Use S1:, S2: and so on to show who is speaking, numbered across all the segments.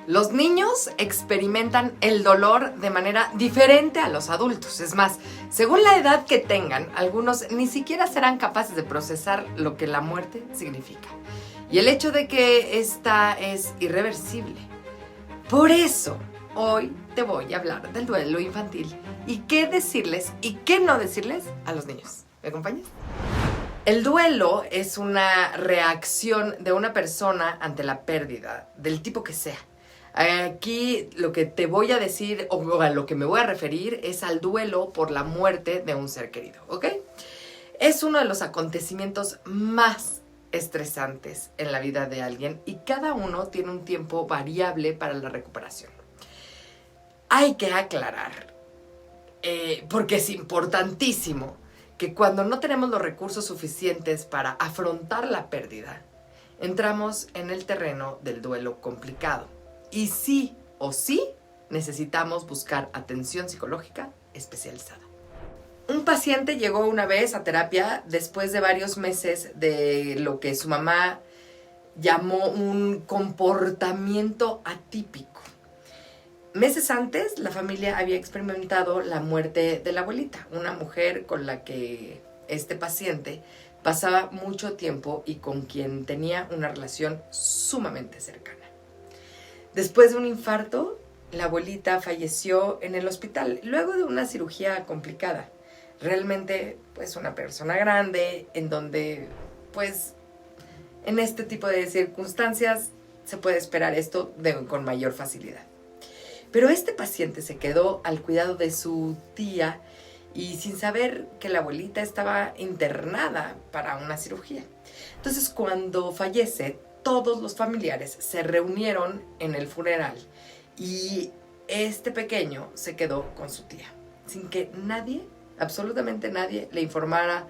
S1: Los niños experimentan el dolor de manera diferente a los adultos. Es más, según la edad que tengan, algunos ni siquiera serán capaces de procesar lo que la muerte significa. Y el hecho de que esta es irreversible. Por eso, hoy te voy a hablar del duelo infantil y qué decirles y qué no decirles a los niños. ¿Me acompañas? El duelo es una reacción de una persona ante la pérdida, del tipo que sea. Aquí lo que te voy a decir o a lo que me voy a referir es al duelo por la muerte de un ser querido, ¿ok? Es uno de los acontecimientos más estresantes en la vida de alguien y cada uno tiene un tiempo variable para la recuperación. Hay que aclarar, porque es importantísimo, que cuando no tenemos los recursos suficientes para afrontar la pérdida, entramos en el terreno del duelo complicado. Y sí o sí necesitamos buscar atención psicológica especializada. Un paciente llegó una vez a terapia después de varios meses de lo que su mamá llamó un comportamiento atípico. Meses antes, la familia había experimentado la muerte de la abuelita, una mujer con la que este paciente pasaba mucho tiempo y con quien tenía una relación sumamente cercana. Después de un infarto, la abuelita falleció en el hospital, luego de una cirugía complicada. Realmente, pues, una persona grande, en donde, pues, en este tipo de circunstancias se puede esperar esto con mayor facilidad. Pero este paciente se quedó al cuidado de su tía y sin saber que la abuelita estaba internada para una cirugía. Entonces, cuando fallece, todos los familiares se reunieron en el funeral y este pequeño se quedó con su tía, sin que nadie, absolutamente nadie, le informara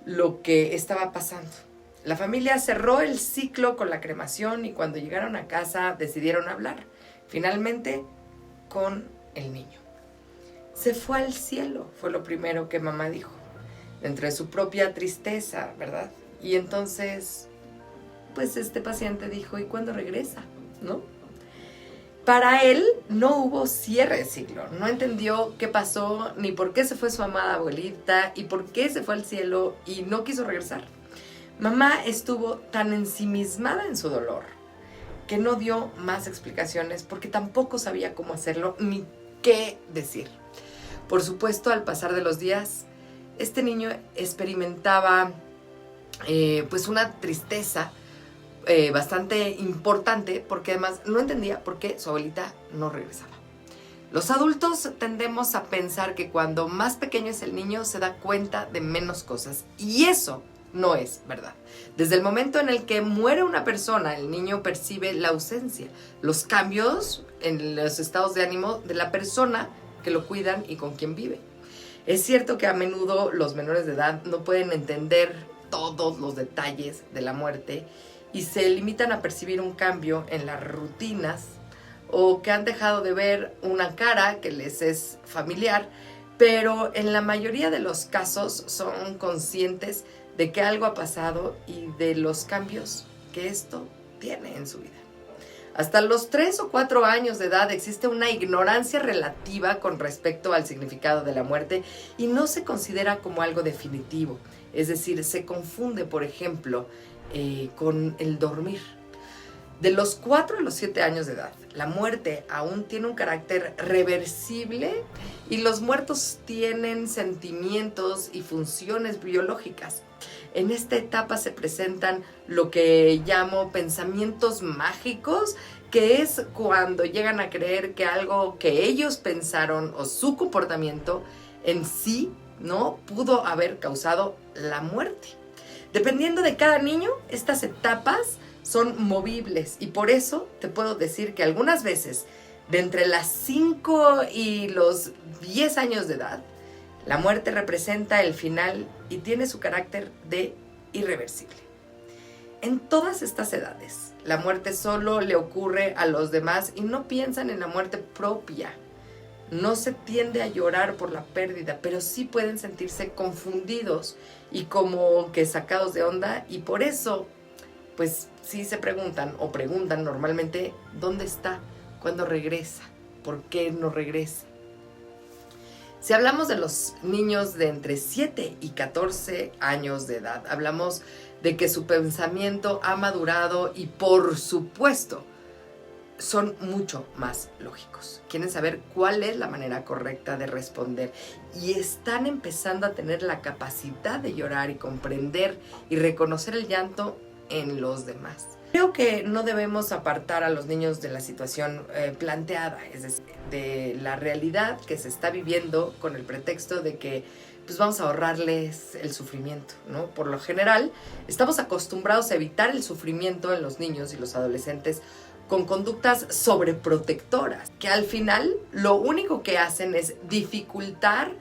S1: lo que estaba pasando. La familia cerró el ciclo con la cremación y cuando llegaron a casa decidieron hablar, finalmente, con el niño. Se fue al cielo, fue lo primero que mamá dijo, entre su propia tristeza, ¿verdad? Y entonces, pues este paciente dijo, ¿y cuándo regresa? ¿No? Para él no hubo cierre de ciclo, no entendió qué pasó, ni por qué se fue su amada abuelita, y por qué se fue al cielo y no quiso regresar. Mamá estuvo tan ensimismada en su dolor que no dio más explicaciones porque tampoco sabía cómo hacerlo ni qué decir. Por supuesto, al pasar de los días, este niño experimentaba pues una tristeza bastante importante porque además no entendía por qué su abuelita no regresaba. Los adultos tendemos a pensar que cuando más pequeño es el niño se da cuenta de menos cosas y eso no es verdad. Desde el momento en el que muere una persona, el niño percibe la ausencia, los cambios en los estados de ánimo de la persona que lo cuidan y con quien vive. Es cierto que a menudo los menores de edad no pueden entender todos los detalles de la muerte y se limitan a percibir un cambio en las rutinas o que han dejado de ver una cara que les es familiar, pero en la mayoría de los casos son conscientes de que algo ha pasado y de los cambios que esto tiene en su vida. Hasta los 3 o 4 años de edad existe una ignorancia relativa con respecto al significado de la muerte y no se considera como algo definitivo. Es decir, se confunde, por ejemplo, con el dormir. De los 4 a los 7 años de edad, la muerte aún tiene un carácter reversible y los muertos tienen sentimientos y funciones biológicas. En esta etapa se presentan lo que llamo pensamientos mágicos, que es cuando llegan a creer que algo que ellos pensaron o su comportamiento en sí no pudo haber causado la muerte. Dependiendo de cada niño, estas etapas son movibles y por eso te puedo decir que algunas veces, de entre las 5 y los 10 años de edad, la muerte representa el final y tiene su carácter de irreversible. En todas estas edades, la muerte solo le ocurre a los demás y no piensan en la muerte propia. No se tiende a llorar por la pérdida, pero sí pueden sentirse confundidos y como que sacados de onda y por eso, pues sí se preguntan o preguntan normalmente, ¿dónde está ¿Cuándo regresa? ¿Por qué no regresa? Si hablamos de los niños de entre 7 y 14 años de edad, hablamos de que su pensamiento ha madurado y, por supuesto, son mucho más lógicos. Quieren saber cuál es la manera correcta de responder y están empezando a tener la capacidad de llorar y comprender y reconocer el llanto en los demás. Creo que no debemos apartar a los niños de la situación planteada, es decir, de la realidad que se está viviendo con el pretexto de que pues vamos a ahorrarles el sufrimiento, ¿no? Por lo general, estamos acostumbrados a evitar el sufrimiento en los niños y los adolescentes con conductas sobreprotectoras, que al final lo único que hacen es dificultar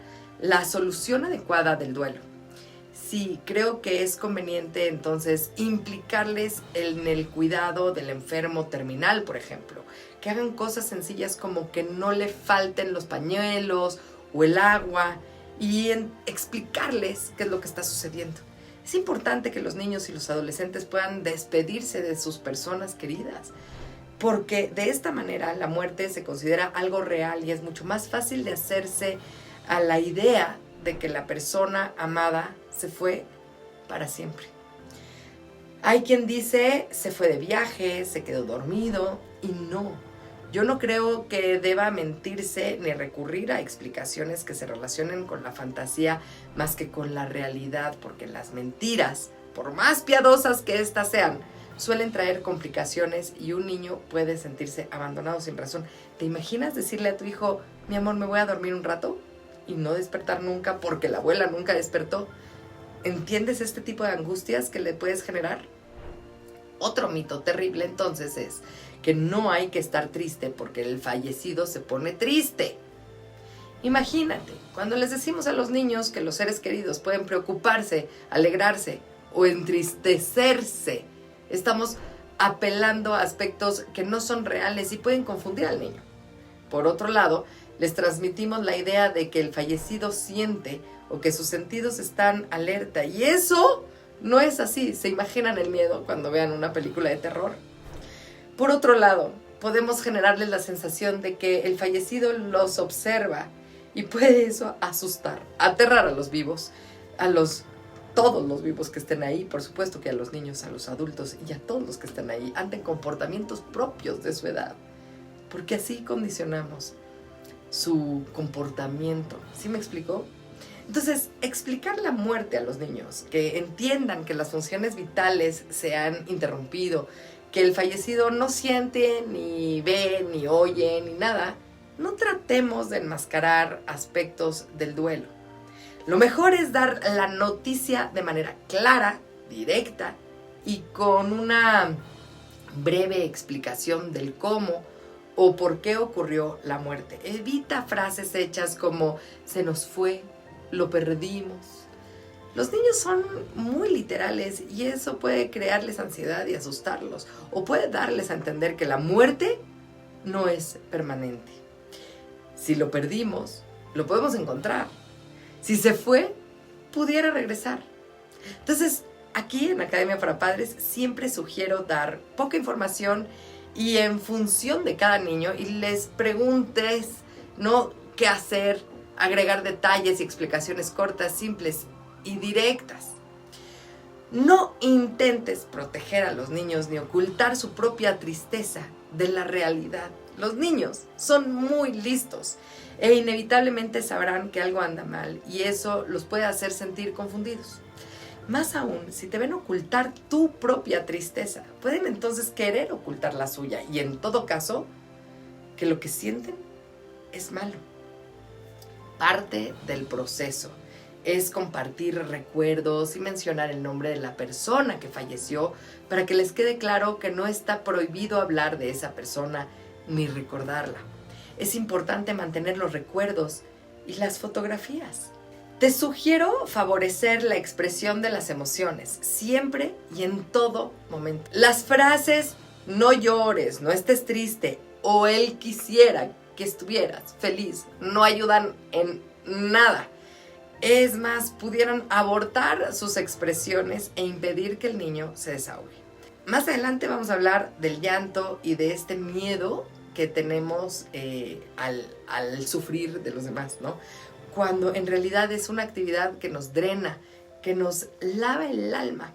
S1: la solución adecuada del duelo. Sí, creo que es conveniente entonces implicarles en el cuidado del enfermo terminal, por ejemplo, que hagan cosas sencillas como que no le falten los pañuelos o el agua y explicarles qué es lo que está sucediendo. Es importante que los niños y los adolescentes puedan despedirse de sus personas queridas, porque de esta manera la muerte se considera algo real y es mucho más fácil de hacerse a la idea de que la persona amada se fue para siempre. Hay quien dice se fue de viaje, se quedó dormido y no. Yo no creo que deba mentirse ni recurrir a explicaciones que se relacionen con la fantasía más que con la realidad, porque las mentiras, por más piadosas que éstas sean, suelen traer complicaciones y un niño puede sentirse abandonado sin razón. ¿Te imaginas decirle a tu hijo, mi amor, me voy a dormir un rato? Y no despertar nunca porque la abuela nunca despertó. ¿Entiendes este tipo de angustias que le puedes generar? Otro mito terrible entonces es que no hay que estar triste porque el fallecido se pone triste. Imagínate, cuando les decimos a los niños que los seres queridos pueden preocuparse, alegrarse o entristecerse, estamos apelando a aspectos que no son reales y pueden confundir al niño. Por otro lado, les transmitimos la idea de que el fallecido siente o que sus sentidos están alerta. Y eso no es así. Se imaginan el miedo cuando vean una película de terror. Por otro lado, podemos generarles la sensación de que el fallecido los observa y puede eso asustar, aterrar a los vivos, todos los vivos que estén ahí, por supuesto que a los niños, a los adultos y a todos los que estén ahí, ante comportamientos propios de su edad, porque así condicionamos su comportamiento. ¿Sí me explicó? Entonces, explicar la muerte a los niños, que entiendan que las funciones vitales se han interrumpido, que el fallecido no siente, ni ve, ni oye, ni nada, no tratemos de enmascarar aspectos del duelo. Lo mejor es dar la noticia de manera clara, directa y con una breve explicación del cómo o por qué ocurrió la muerte. Evita frases hechas como se nos fue, lo perdimos. Los niños son muy literales y eso puede crearles ansiedad y asustarlos, o puede darles a entender que la muerte no es permanente. Si lo perdimos, lo podemos encontrar. Si se fue, pudiera regresar. Entonces, aquí en Academia para Padres siempre sugiero dar poca información y en función de cada niño, y les preguntes, ¿no?, qué hacer, agregar detalles y explicaciones cortas, simples y directas. No intentes proteger a los niños ni ocultar su propia tristeza de la realidad. Los niños son muy listos e inevitablemente sabrán que algo anda mal y eso los puede hacer sentir confundidos. Más aún, si te ven ocultar tu propia tristeza, pueden entonces querer ocultar la suya y en todo caso, que lo que sienten es malo. Parte del proceso es compartir recuerdos y mencionar el nombre de la persona que falleció para que les quede claro que no está prohibido hablar de esa persona ni recordarla. Es importante mantener los recuerdos y las fotografías. Te sugiero favorecer la expresión de las emociones, siempre y en todo momento. Las frases no llores, no estés triste o él quisiera que estuvieras feliz no ayudan en nada. Es más, pudieran abortar sus expresiones e impedir que el niño se desahogue. Más adelante vamos a hablar del llanto y de este miedo que tenemos al sufrir de los demás, ¿no? Cuando en realidad es una actividad que nos drena, que nos lava el alma.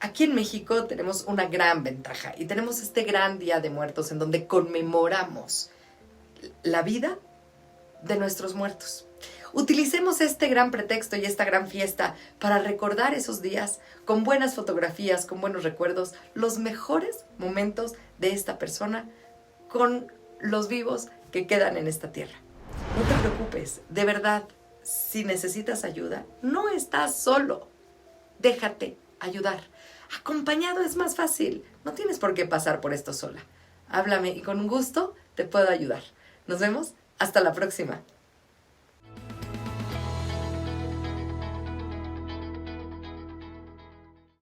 S1: Aquí en México tenemos una gran ventaja y tenemos este gran Día de Muertos en donde conmemoramos la vida de nuestros muertos. Utilicemos este gran pretexto y esta gran fiesta para recordar esos días con buenas fotografías, con buenos recuerdos, los mejores momentos de esta persona con los vivos que quedan en esta tierra. No te preocupes, de verdad, si necesitas ayuda, no estás solo. Déjate ayudar. Acompañado es más fácil. No tienes por qué pasar por esto sola. Háblame y con gusto te puedo ayudar. Nos vemos. Hasta la próxima.